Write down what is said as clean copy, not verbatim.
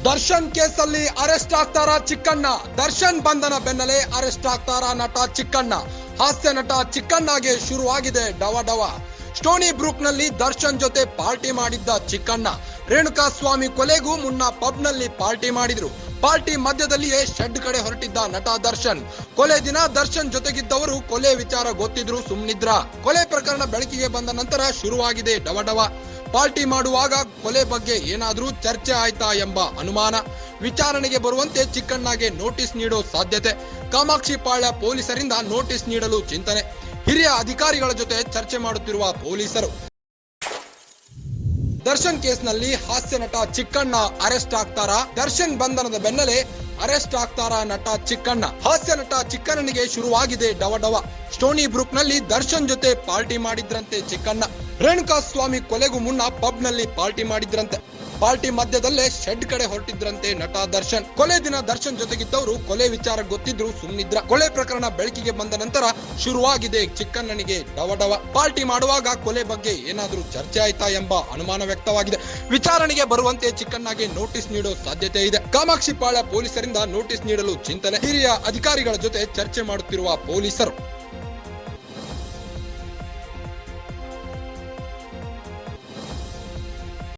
ದರ್ಶನ್ ಕೇಸಲ್ಲಿ ಅರೆಸ್ಟ್ ಆಗ್ತಾರ ಚಿಕ್ಕಣ್ಣ. ದರ್ಶನ್ ಬಂಧನ ಬೆನ್ನಲ್ಲೇ ಅರೆಸ್ಟ್ ಆಗ್ತಾರ ನಟ ಚಿಕ್ಕಣ್ಣ. ಹಾಸ್ಯ ನಟ ಚಿಕ್ಕಣ್ಣಗೆ ಶುರುವಾಗಿದೆ ಡವ. ಸ್ಟೋನಿ ಬ್ರೂಕ್ ನಲ್ಲಿ ದರ್ಶನ್ ಜೊತೆ ಪಾರ್ಟಿ ಮಾಡಿದ್ದ ಚಿಕ್ಕಣ್ಣ ರೇಣುಕಾ ಸ್ವಾಮಿ ಕೊಲೆಗೂ ಮುನ್ನ ಪಬ್ ನಲ್ಲಿ ಪಾರ್ಟಿ ಮಾಡಿದ್ರು. ಪಾರ್ಟಿ ಮಧ್ಯದಲ್ಲಿಯೇ ಶೆಡ್ ಕಡೆ ಹೊರಟಿದ್ದ ನಟ ದರ್ಶನ್. ಕೊಲೆ ದಿನ ದರ್ಶನ್ ಜೊತೆಗಿದ್ದವರು ಕೊಲೆ ವಿಚಾರ ಗೊತ್ತಿದ್ರು ಸುಮ್ನಿದ್ರ. ಕೊಲೆ ಪ್ರಕರಣ ಬೆಳಕಿಗೆ ಬಂದ ನಂತರ ಶುರುವಾಗಿದೆ ಡವ. ಪಾರ್ಟಿ ಮಾಡುವಾಗ ಕೊಲೆ ಬಗ್ಗೆ ಏನಾದ್ರೂ ಚರ್ಚೆ ಆಯ್ತಾ ಎಂಬ ಅನುಮಾನ. ವಿಚಾರಣೆಗೆ ಬರುವಂತೆ ಚಿಕ್ಕಣ್ಣಗೆ ನೋಟಿಸ್ ನೀಡೋ ಸಾಧ್ಯತೆ. ಕಾಮಾಕ್ಷಿ ಪಾಳ್ಯ ಪೊಲೀಸರಿಂದ ನೋಟಿಸ್ ನೀಡಲು ಚಿಂತನೆ. ಹಿರಿಯ ಅಧಿಕಾರಿಗಳ ಜೊತೆ ಚರ್ಚೆ ಮಾಡುತ್ತಿರುವ ಪೊಲೀಸರು. ದರ್ಶನ್ ಕೇಸ್ನಲ್ಲಿ ಹಾಸ್ಯ ನಟ ಚಿಕ್ಕಣ್ಣ ಅರೆಸ್ಟ್ ಆಗ್ತಾರ. ದರ್ಶನ್ ಬಂಧನದ ಬೆನ್ನಲ್ಲೇ ಅರೆಸ್ಟ್ ಆಗ್ತಾರ ನಟ ಚಿಕ್ಕಣ್ಣ. ಹಾಸ್ಯ ನಟ ಚಿಕ್ಕಣ್ಣನಿಗೆ ಶುರುವಾಗಿದೆ ಡವ. ಸ್ಟೋನಿ ಬ್ರೂಕ್ ನಲ್ಲಿ ದರ್ಶನ್ ಜೊತೆ ಪಾರ್ಟಿ ಮಾಡಿದ್ರಂತೆ ಚಿಕ್ಕಣ್ಣ. ರೇಣುಕಾ ಸ್ವಾಮಿ ಕೊಲೆಗೂ ಮುನ್ನ ಪಬ್ ನಲ್ಲಿ ಪಾರ್ಟಿ ಮಾಡಿದ್ರಂತೆ. ಪಾರ್ಟಿ ಮಧ್ಯದಲ್ಲೇ ಶೆಡ್ ಕಡೆ ಹೊರಟಿದ್ರಂತೆ ನಟ ದರ್ಶನ್. ಕೊಲೆ ದಿನ ದರ್ಶನ್ ಜೊತೆಗಿದ್ದವರು ಕೊಲೆ ವಿಚಾರ ಗೊತ್ತಿದ್ರು ಸುಮ್ನಿದ್ರ. ಕೊಲೆ ಪ್ರಕರಣ ಬೆಳಕಿಗೆ ಬಂದ ನಂತರ ಶುರುವಾಗಿದೆ ಚಿಕ್ಕಣ್ಣನಿಗೆ ಡವ. ಪಾರ್ಟಿ ಮಾಡುವಾಗ ಕೊಲೆ ಬಗ್ಗೆ ಏನಾದ್ರೂ ಚರ್ಚೆ ಆಯ್ತಾ ಎಂಬ ಅನುಮಾನ ವ್ಯಕ್ತವಾಗಿದೆ. ವಿಚಾರಣೆಗೆ ಬರುವಂತೆ ಚಿಕ್ಕಣ್ಣಗೆ ನೋಟಿಸ್ ನೀಡೋ ಸಾಧ್ಯತೆ ಇದೆ. ಕಾಮಾಕ್ಷಿ ಪಾಳ್ಯ ಪೊಲೀಸರಿಂದ ನೋಟಿಸ್ ನೀಡಲು ಚಿಂತನೆ. ಹಿರಿಯ ಅಧಿಕಾರಿಗಳ ಜೊತೆ ಚರ್ಚೆ ಮಾಡುತ್ತಿರುವ ಪೊಲೀಸರು.